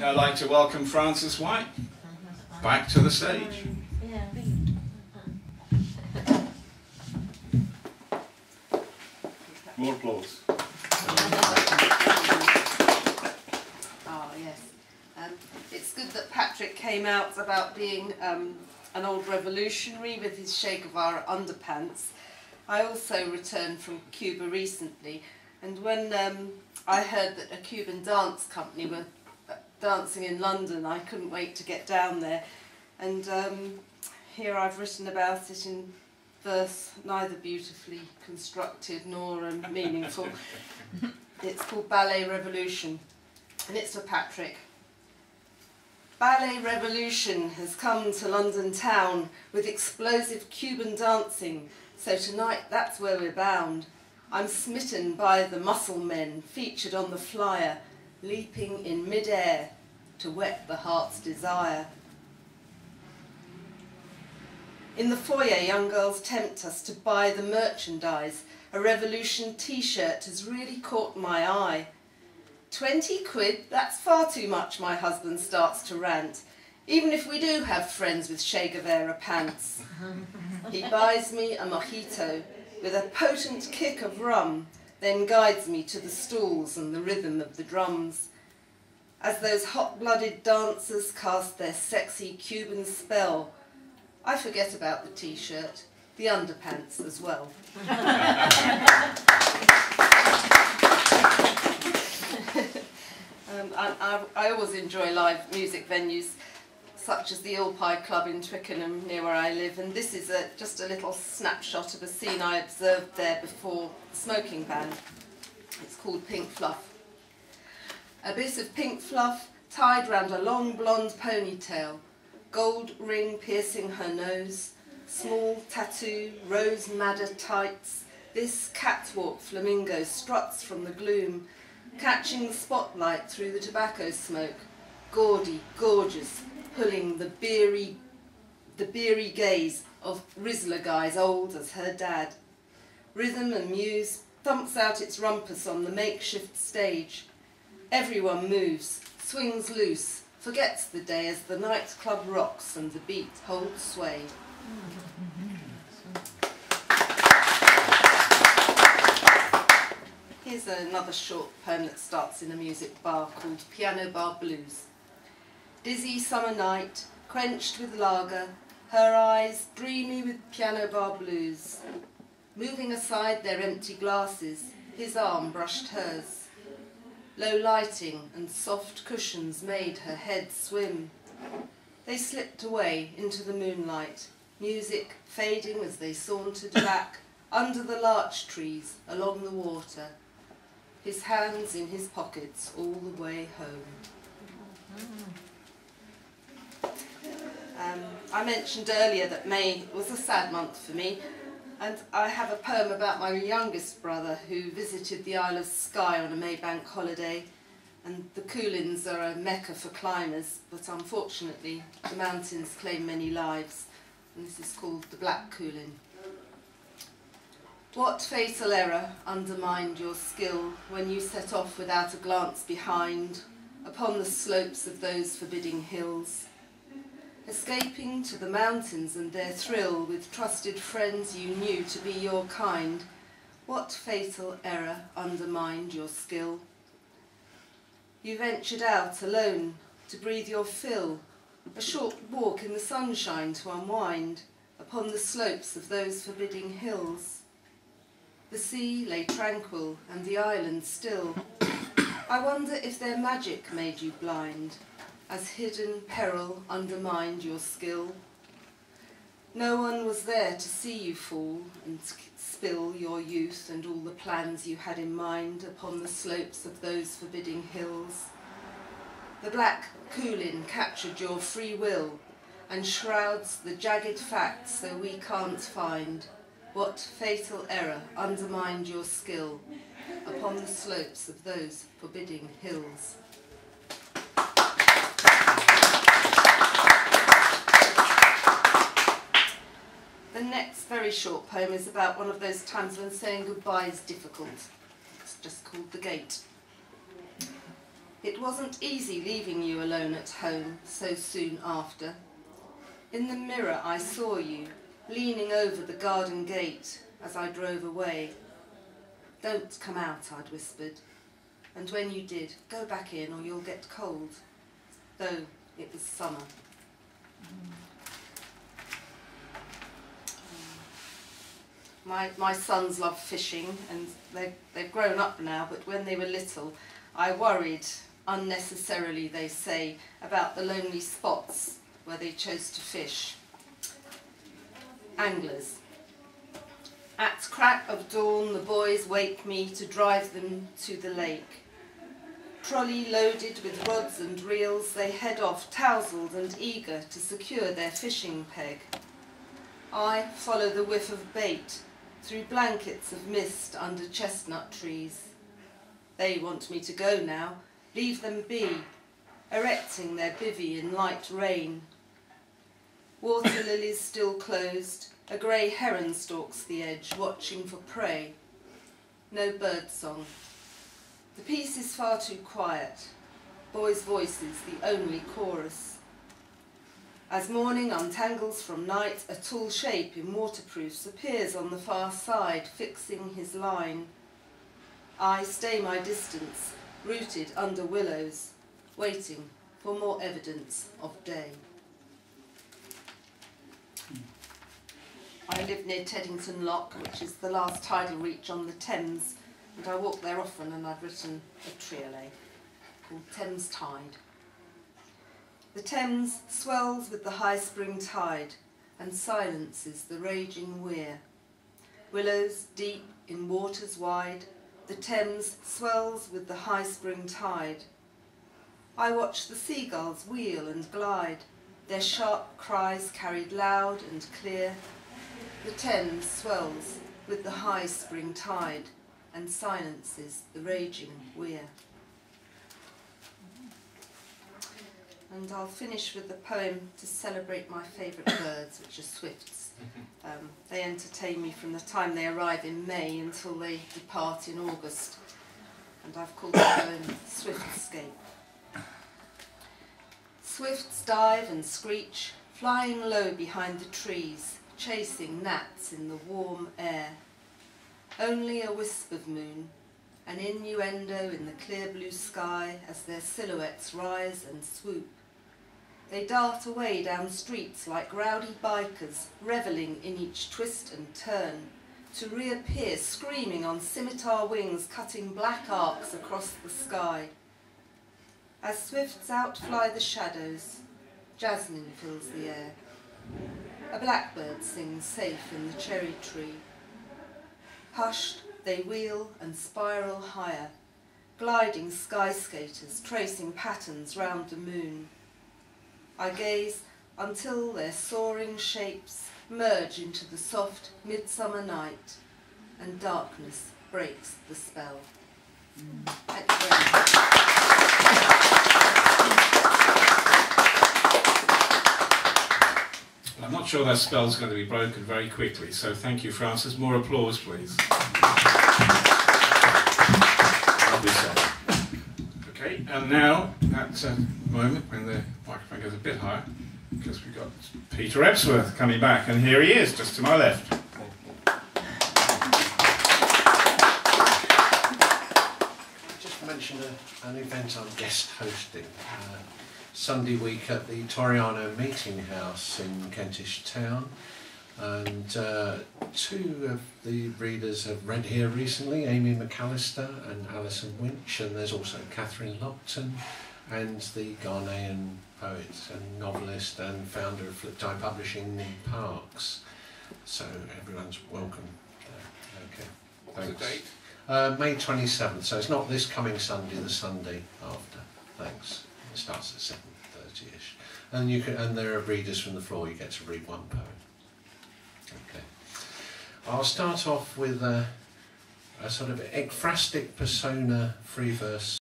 I'd like to welcome Frances White back to the stage. More applause. Oh, yes. It's good that Patrick came out about being an old revolutionary with his Che Guevara underpants. I also returned from Cuba recently, and when I heard that a Cuban dance company were dancing in London, I couldn't wait to get down there. And here I've written about it in verse neither beautifully constructed nor meaningful. It's called Ballet Revolution, and it's for Patrick. Ballet Revolution has come to London town with explosive Cuban dancing, so tonight that's where we're bound. I'm smitten by the muscle men featured on the flyer, leaping in mid-air to whet the heart's desire. In the foyer, young girls tempt us to buy the merchandise. A Revolution t-shirt has really caught my eye. 20 quid, that's far too much, my husband starts to rant. Even if we do have friends with Che Guevara pants. He buys me a mojito with a potent kick of rum, then guides me to the stalls and the rhythm of the drums. As those hot-blooded dancers cast their sexy Cuban spell, I forget about the t-shirt, the underpants as well. I always enjoy live music venues, such as the Eel Pie Club in Twickenham, near where I live, and this is just a little snapshot of a scene I observed there before the smoking ban. It's called Pink Fluff. A bit of pink fluff tied round a long blonde ponytail, gold ring piercing her nose, small tattoo, rose madder tights. This catwalk flamingo struts from the gloom, catching the spotlight through the tobacco smoke, gaudy, gorgeous, pulling the beery gaze of Rizzler guys old as her dad. Rhythm and muse thumps out its rumpus on the makeshift stage. Everyone moves, swings loose, forgets the day as the nightclub rocks and the beat holds sway. Here's another short poem that starts in a music bar called Piano Bar Blues. Dizzy summer night, quenched with lager, her eyes dreamy with piano bar blues. Moving aside their empty glasses, his arm brushed hers. Low lighting and soft cushions made her head swim. They slipped away into the moonlight, music fading as they sauntered back under the larch trees along the water, his hands in his pockets all the way home. I mentioned earlier that May was a sad month for me, and I have a poem about my youngest brother who visited the Isle of Skye on a Maybank holiday, and the Coolins are a mecca for climbers, but unfortunately the mountains claim many lives, and this is called The Black Coolin. What fatal error undermined your skill when you set off without a glance behind upon the slopes of those forbidding hills? Escaping to the mountains and their thrill with trusted friends you knew to be your kind, what fatal error undermined your skill? You ventured out alone to breathe your fill, a short walk in the sunshine to unwind upon the slopes of those forbidding hills. The sea lay tranquil and the island still. I wonder if their magic made you blind, as hidden peril undermined your skill. No one was there to see you fall and spill your youth and all the plans you had in mind upon the slopes of those forbidding hills. The black Coolin captured your free will and shrouds the jagged facts so we can't find what fatal error undermined your skill upon the slopes of those forbidding hills. The next very short poem is about one of those times when saying goodbye is difficult. It's just called The Gate. It wasn't easy leaving you alone at home so soon after. In the mirror I saw you, leaning over the garden gate as I drove away. "Don't come out," I'd whispered, and when you did, "Go back in or you'll get cold," though it was summer. My sons love fishing, and they've grown up now, but when they were little, I worried, unnecessarily they say, about the lonely spots where they chose to fish. Anglers. At crack of dawn, the boys wake me to drive them to the lake. Trolley loaded with rods and reels, they head off tousled and eager to secure their fishing peg. I follow the whiff of bait through blankets of mist under chestnut trees. They want me to go now, leave them be, erecting their bivvy in light rain. Water lilies still closed, a grey heron stalks the edge, watching for prey. No bird song. The piece is far too quiet, boys' voices the only chorus. As morning untangles from night, a tall shape in waterproofs appears on the far side, fixing his line. I stay my distance, rooted under willows, waiting for more evidence of day. I live near Teddington Lock, which is the last tidal reach on the Thames, and I walk there often, and I've written a triolet called Thames Tide. The Thames swells with the high spring tide and silences the raging weir. Willows deep in waters wide, the Thames swells with the high spring tide. I watch the seagulls wheel and glide, their sharp cries carried loud and clear. The Thames swells with the high spring tide and silences the raging weir. And I'll finish with a poem to celebrate my favourite birds, which are swifts. They entertain me from the time they arrive in May until they depart in August. And I've called the poem Swiftscape. Swifts dive and screech, flying low behind the trees, chasing gnats in the warm air. Only a wisp of moon, an innuendo in the clear blue sky as their silhouettes rise and swoop. They dart away down streets like rowdy bikers, revelling in each twist and turn, to reappear screaming on scimitar wings, cutting black arcs across the sky. As swifts outfly the shadows, jasmine fills the air. A blackbird sings safe in the cherry tree. Hushed, they wheel and spiral higher, gliding sky skaters tracing patterns round the moon. I gaze until their soaring shapes merge into the soft midsummer night, and darkness breaks the spell. Thank you very much. I'm not sure that spell's going to be broken very quickly, so thank you, Frances. More applause, please. Lovely stuff. Okay, and now, at a moment when the microphone goes a bit higher, because we've got Peter Ebsworth coming back, and here he is, just to my left. I just mentioned an event I'm guest hosting. Sunday week at the Toriano Meeting House in Kentish Town, and two of the readers have read here recently, Amy McAllister and Alison Winch, and there's also Catherine Lopton, and the Ghanaian poet and novelist and founder of Fliptide Publishing, Nick Parks. So everyone's welcome. Okay, thanks. What's the date? May 27th, so it's not this coming Sunday, the Sunday after. Thanks. It starts at 7:30ish, and you can, and there are readers from the floor. You get to read one poem. Okay, I'll ststart off with a sort of ekphrastic persona free verse